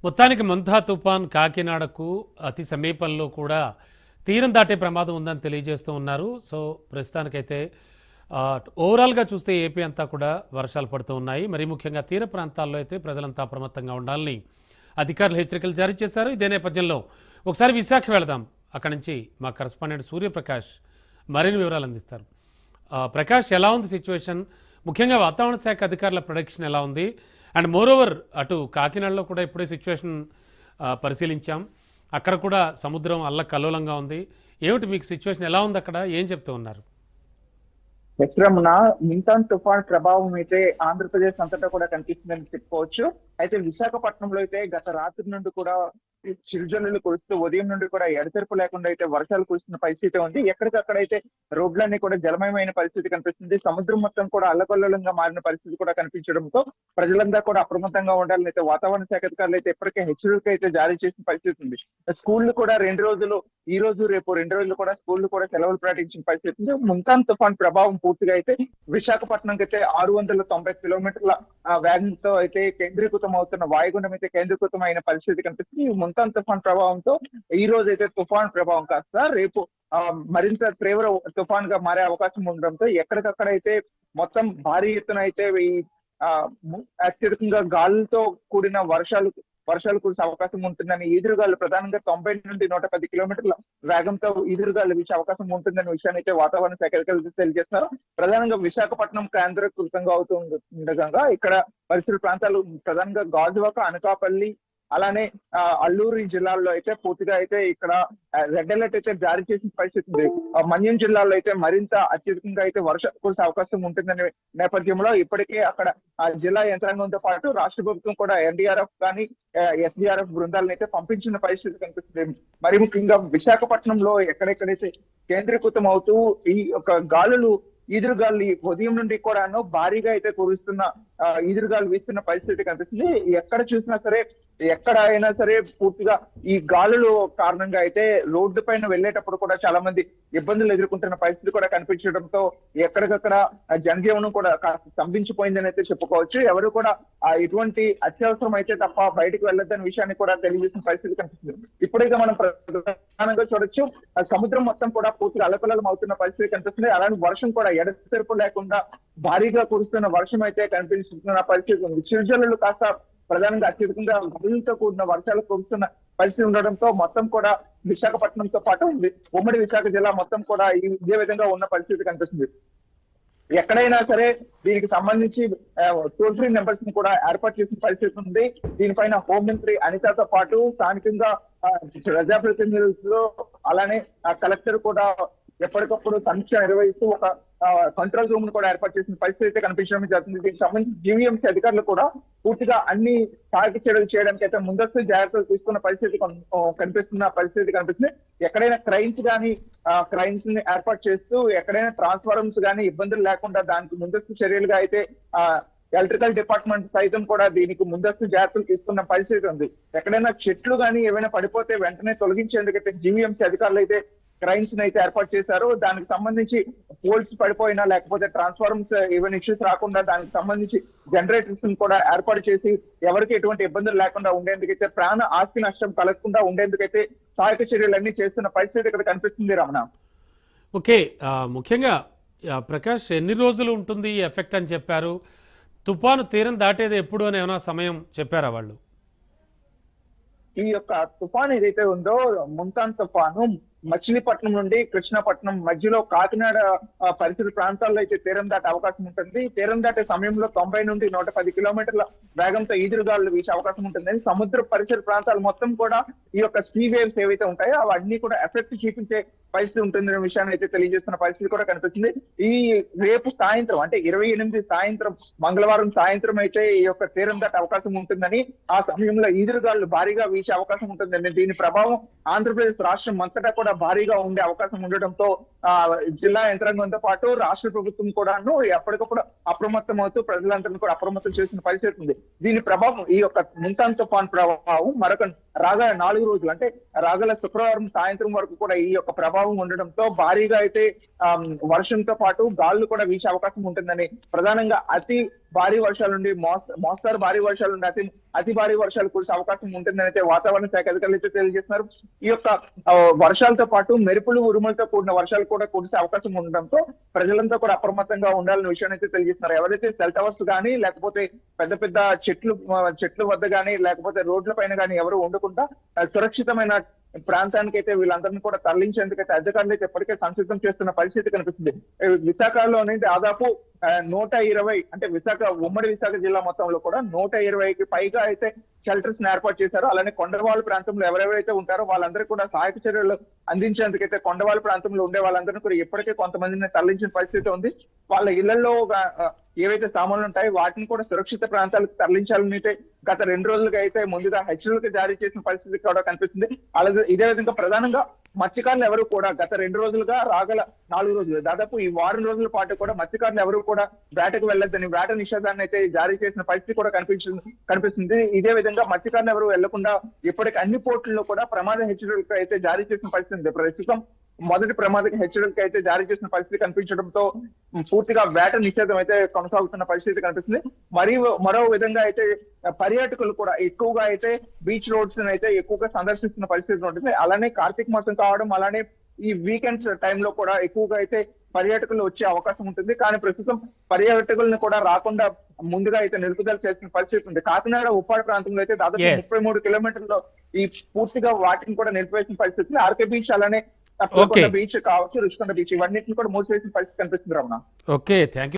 మొత్తానికి మంథా తుఫాన్ కాకినాడకు అతి సమీపంలో కూడా తీరం దాటే ప్రమాదం ఉందని తెలియజేస్తూ ఉన్నారు. సో ప్రస్తుతానికైతే ఓవరాల్గా చూస్తే ఏపీ అంతా కూడా వర్షాలు పడుతూ ఉన్నాయి. మరి ముఖ్యంగా తీర ప్రాంతాల్లో అయితే ప్రజలంతా అప్రమత్తంగా ఉండాలని అధికారులు హెచ్చరికలు జారీ చేశారు. ఇదే నేపథ్యంలో ఒకసారి విశాఖ వెళదాం. అక్కడి నుంచి మా కరెస్పాండెంట్ సూర్యప్రకాష్ మరిన్ని వివరాలు అందిస్తారు. ప్రకాష్, ఎలా ఉంది సిచ్యువేషన్? ముఖ్యంగా వాతావరణ శాఖ అధికారుల ప్రొడక్షన్ ఎలా ఉంది? అండ్ మోరోవర్ అటు కాకినాడలో కూడా ఇప్పుడే సిచ్యువేషన్ పరిశీలించాం. అక్కడ కూడా సముద్రం అల్లకల్లోలంగా ఉంది. ఏమిటి మీకు సిచ్యువేషన్ ఎలా ఉంది అక్కడ? ఏం చెప్తూ ఉన్నారు? రమణ, మింటాన్ తుఫాన్ ప్రభావం అయితే ఆంధ్రప్రదేశ్ అంతటా కూడా కనిపిస్తుందని చెప్పుకోవచ్చు. అయితే విశాఖపట్నంలో అయితే గత రాత్రి నుండి కూడా చిరుజల్లులు కురుస్తూ ఉదయం నుండి కూడా ఎడతెరపు లేకుండా అయితే వర్షాలు కురుస్తున్న పరిస్థితి ఉంది. ఎక్కడికక్కడైతే రోడ్లన్నీ కూడా జలమయమైన పరిస్థితి కనిపిస్తుంది. సముద్రం మొత్తం కూడా అల్లకల్లోలంగా మారిన పరిస్థితి కూడా కనిపించడంతో ప్రజలందరూ కూడా అప్రమత్తంగా ఉండాలని అయితే వాతావరణ శాఖ అధికారులు అయితే ఇప్పటికే హెచ్చరిక అయితే జారీ చేసిన పరిస్థితి ఉంది. స్కూళ్లు కూడా 2 రోజులు, ఈ రోజు రేపు 2 రోజులు కూడా స్కూళ్లు కూడా సెలవులు ప్రకటించిన పరిస్థితి ఉంది. ముంతాన్ తుఫాన్ ప్రభావం పూర్తిగా అయితే విశాఖపట్నంకి అయితే 690 కిలోమీటర్ల వేగంతో అయితే కేంద్రీకృతం అవుతున్న వాయుగుండం అయితే కేంద్రీకృతం అయిన పరిస్థితి కనిపిస్తుంది. ముంతాన్ తుఫాన్ ప్రభావంతో ఈ రోజు అయితే తుఫాన్ ప్రభావం కాస్త రేపు మరింత తీవ్ర తుఫాన్ గా మారే అవకాశం ఉండడంతో ఎక్కడికక్కడైతే మొత్తం భారీ ఎత్తున అయితే ఈ అత్యధికంగా గాలులతో కూడిన వర్షాలు కురిసే అవకాశం ఉంటుందని, ఈదురుగాలు ప్రధానంగా 90 నుండి 110 కిలోమీటర్ల వేగంతో ఈదురుగాలు వీసే అవకాశం ఉంటుందనే విషయాన్ని అయితే వాతావరణ శాఖ అధికారులు తెలియజేస్తున్నారు. ప్రధానంగా విశాఖపట్నం కేంద్రీకృతంగా అవుతుండగా ఇక్కడ పరిసర ప్రాంతాలు ప్రధానంగా గాజువాక, అనకాపల్లి, అలానే అల్లూరు జిల్లాల్లో అయితే పూర్తిగా అయితే ఇక్కడ రెడ్ అలర్ట్ అయితే జారీ చేసిన పరిస్థితి ఉంది. మన్యం జిల్లాలో అయితే మరింత అత్యధికంగా అయితే వర్షాలు కురిసే అవకాశం ఉంటుందనే నేపథ్యంలో ఇప్పటికే అక్కడ జిల్లా యంత్రాంగంతో పాటు రాష్ట్ర ప్రభుత్వం కూడా ఎన్డీఆర్ఎఫ్ కానీ ఎస్డీఆర్ఎఫ్ బృందాలను అయితే పంపించిన పరిస్థితి కనిపిస్తుంది. మరి ముఖ్యంగా విశాఖపట్నంలో ఎక్కడెక్కడైతే కేంద్రీకృతం అవుతూ ఈ యొక్క గాలులు ఈదురుగాలు ఉదయం నుండి కూడాను భారీగా అయితే కురుస్తున్న ఈదురుగాలు వీస్తున్న పరిస్థితి కనిపిస్తుంది. ఎక్కడ చూసినా సరే, ఎక్కడ అయినా సరే పూర్తిగా ఈ గాలులు కారణంగా అయితే రోడ్డు పైన వెళ్ళేటప్పుడు కూడా చాలా మంది ఇబ్బందులు ఎదుర్కొంటున్న పరిస్థితి కూడా కనిపించడంతో ఎక్కడికక్కడ జనజీవనం కూడా స్తంభించిపోయిందని అయితే చెప్పుకోవచ్చు. ఎవరు కూడా ఎటువంటి అత్యవసరం అయితే తప్ప బయటకు వెళ్ళొద్దన్న విషయాన్ని కూడా తెలియజేసిన పరిస్థితి కనిపిస్తుంది. ఇప్పుడైతే మనం ప్రధానంగా చూడొచ్చు, సముద్రం మొత్తం కూడా పూర్తిగా అలకలం అవుతున్న పరిస్థితి కనిపిస్తుంది. అలానే వర్షం కూడా ఎడతెరపు లేకుండా భారీగా కురుస్తున్న వర్షం అయితే కనిపిస్తున్న పరిస్థితి ఉంది. చిరుజల్లులు కాస్త ప్రధానంగా అత్యధికంగా గాలులతో కూడిన వర్షాలు కురుస్తున్న పరిస్థితి ఉండడంతో మొత్తం కూడా విశాఖపట్నంతో పాటు ఉమ్మడి విశాఖ జిల్లా మొత్తం కూడా ఇదే విధంగా ఉన్న పరిస్థితి కనిపిస్తుంది. ఎక్కడైనా సరే దీనికి సంబంధించి టోల్ ఫ్రీ నెంబర్స్ ని కూడా ఏర్పాటు చేసిన పరిస్థితి ఉంది. దీనిపైన హోంమంత్రి అనితతో పాటు స్థానికంగా ప్రజాప్రతినిధులు అలానే కలెక్టర్ కూడా ఎప్పటికప్పుడు సమీక్ష నిర్వహిస్తూ ఒక కంట్రోల్ రూమ్ ను కూడా ఏర్పాటు చేసిన పరిస్థితి అయితే కనిపించడం జరుగుతుంది. దీనికి సంబంధించి జీవీఎంసీ అధికారులు కూడా పూర్తిగా అన్ని సహాయక చర్యలు చేయడానికి అయితే ముందస్తు జాగ్రత్తలు తీసుకున్న పరిస్థితి కనిపిస్తుంది. ఎక్కడైనా క్రైన్స్ ని ఏర్పాటు చేస్తూ ఎక్కడైనా ట్రాన్స్ఫార్మర్స్ కానీ ఇబ్బందులు లేకుండా దానికి ముందస్తు చర్యలుగా అయితే ఎలక్ట్రికల్ డిపార్ట్మెంట్ సైతం కూడా దీనికి ముందస్తు జాగ్రత్తలు తీసుకున్న పరిస్థితి ఉంది. ఎక్కడైనా చెట్లు కానీ ఏమైనా పడిపోతే వెంటనే తొలగించేందుకైతే జీవీఎంసీ అధికారులు అయితే క్రైన్స్ అయితే ఏర్పాటు చేశారు. దానికి సంబంధించి పోల్స్ పడిపోయినా లేకపోతే ట్రాన్స్ఫార్మర్స్ ఏమైనా ఇష్యూస్ రాకుండా దానికి సంబంధించి జనరేటర్స్ కూడా ఏర్పాటు చేసి ఎవరికి ఎటువంటి ఇబ్బందులు లేకుండా ఉండేందుకైతే, ప్రాణ ఆస్తి నష్టం కలగకుండా ఉండేందుకైతే సహాయక చర్యలన్నీ చేస్తున్న పరిస్థితి ఇక్కడ కనిపిస్తుంది. రమణ, ఓకే, ముఖ్యంగా ప్రకాష్, ఎన్ని రోజులు ఉంటుంది ఈ ఎఫెక్ట్ అని చెప్పారు? తుఫాను తీరం దాటేది ఎప్పుడు అని ఏమైనా సమయం చెప్పారా వాళ్ళు? ఈ యొక్క తుఫాన్ ఏదైతే ఉందో ముంతాన్ తుఫాను మచిలీపట్నం నుండి కృష్ణపట్నం మధ్యలో కాకినాడ పరిసర ప్రాంతాల్లో అయితే తీరం దాటే అవకాశం ఉంటుంది. తీరం దాటే సమయంలో 90 నుండి 110 కిలోమీటర్ల వేగంతో ఈదురుగాలు వీసే అవకాశం ఉంటుందని సముద్ర పరిసర ప్రాంతాలు మొత్తం కూడా ఈ యొక్క సీ వేవ్స్ ఏవైతే ఉంటాయో అవన్నీ కూడా ఎఫెక్ట్ చూపించే పరిస్థితి ఉంటుందనే విషయాన్ని అయితే తెలియజేస్తున్న పరిస్థితి కూడా కనిపిస్తుంది. ఈ రేపు సాయంత్రం అంటే 28 సాయంత్రం, మంగళవారం సాయంత్రం అయితే ఈ యొక్క తీరం దాటే అవకాశం ఉంటుందని, ఆ సమయంలో ఈదురుగాలు భారీగా వీసే అవకాశం ఉంటుందని, దీని ప్రభావం ఆంధ్రప్రదేశ్ రాష్ట్రం అంతటా కూడా భారీగా ఉండే అవకాశం ఉండడంతో జిల్లా యంత్రాంగంతో పాటు రాష్ట్ర ప్రభుత్వం కూడాను ఎప్పటికప్పుడు అప్రమత్తం అవుతూ ప్రజలందరినీ కూడా అప్రమత్తం చేసిన పరిస్థితి ఉంది. దీని ప్రభావం, ఈ యొక్క ముంతాన్ తుఫాన్ ప్రభావం మరొక రాగల 4 రోజులు అంటే రాగల శుక్రవారం సాయంత్రం వరకు కూడా ఈ యొక్క ప్రభావం ఉండడంతో భారీగా అయితే వర్షంతో పాటు గాలులు కూడా వీసే అవకాశం ఉంటుందని, ప్రధానంగా అతి భారీ వర్షాలు నుండి మోస్తారు భారీ వర్షాలు నుండి అతి భారీ వర్షాలు కురిసే అవకాశం ఉంటుందని అయితే వాతావరణ శాఖ అధికారులు అయితే తెలియజేస్తున్నారు. ఈ యొక్క వర్షాలతో పాటు మెరుపులు ఉరుములతో కూడిన వర్షాలు కూడా కురిసే అవకాశం ఉండడంతో ప్రజలంతా కూడా అప్రమత్తంగా ఉండాలనే విషయాన్ని అయితే తెలియజేస్తున్నారు. ఎవరైతే సెల్ టవర్స్ కానీ లేకపోతే పెద్ద పెద్ద చెట్లు వద్ద కానీ లేకపోతే రోడ్ల పైన కానీ ఎవరు ఉండకుండా సురక్షితమైన ప్రాంతానికి అయితే వీళ్ళందరినీ కూడా తరలించేందుకైతే అధికారులు అయితే ఇప్పటికే సంసిద్ధం చేస్తున్న పరిస్థితి కనిపిస్తుంది. విశాఖలోని దాదాపు 120 అంటే ఉమ్మడి విశాఖ జిల్లా మొత్తంలో కూడా 120కి పైగా అయితే షెల్టర్స్ ఏర్పాటు చేశారు. అలానే కొండవాళ్ళ ప్రాంతంలో ఎవరెవరైతే ఉంటారో వాళ్ళందరికీ కూడా సహాయక చర్యలు అందించేందుకైతే కొండవాళ్ళ ప్రాంతంలో ఉండే వాళ్ళందరినీ కూడా ఇప్పటికే కొంతమందిని తరలించిన పరిస్థితి ఉంది. వాళ్ళ ఇళ్లలో ఏవైతే సామాన్లు ఉంటాయో వాటిని కూడా సురక్షిత ప్రాంతాలకు తరలించాలని గత 2 రోజులుగా అయితే ముందుగా హెచ్చరికలు జారీ చేసిన పరిస్థితి కూడా కనిపిస్తుంది. అలాగే ఇదే విధంగా ప్రధానంగా మత్స్యకారులు ఎవరు కూడా గత 2 రోజులుగా రాగల 4 రోజులు దాదాపు ఈ వారం రోజుల పాటు కూడా మత్స్యకారులు ఎవరు కూడా వేటకు వెళ్లొద్దని వేట నిషేధాన్ని అయితే జారీ చేసిన పరిస్థితి కూడా కనిపిస్తుంది. ఇదే విధంగా మత్స్యకారులు ఎవరు వెళ్లకుండా ఇప్పటికి అన్ని పోర్టుల్లో కూడా ప్రమాద హెచ్చరికలు అయితే జారీ చేసిన పరిస్థితి ప్రస్తుతం మొదటి ప్రమాద హెచ్చరికలు అయితే జారీ చేసిన పరిస్థితి కనిపించడంతో పూర్తిగా వేట నిషేధం అయితే కొనసాగుతున్న పరిస్థితి కనిపిస్తుంది. మరియు మరో విధంగా అయితే పర్యాటకులు కూడా ఎక్కువగా అయితే బీచ్ రోడ్స్ అయితే ఎక్కువగా సందర్శిస్తున్న పరిస్థితి ఉంటుంది. అలానే కార్తీక మాసం కావడం అలానే ఈ వీకెండ్స్ టైంలో కూడా ఎక్కువగా అయితే పర్యాటకులు వచ్చే అవకాశం ఉంటుంది. కానీ ప్రస్తుతం పర్యాటకులను కూడా రాకుండా ముందుగా అయితే నిలుపుదల చేసిన పరిస్థితి ఉంది. కాకినాడ ఉప్పాడ ప్రాంతంలో అయితే దాదాపు 33 కిలోమీటర్లో ఈ పూర్తిగా వాటిని కూడా నిలిపివేసిన పరిస్థితి. ఆర్కే బీచ్ అలానే బీచ్ కావచ్చు, రుషికొండ బీచ్ ఇవన్నిటిని కూడా మూసివేసిన పరిస్థితి కనిపిస్తుంది రమణ. Okay, thank you.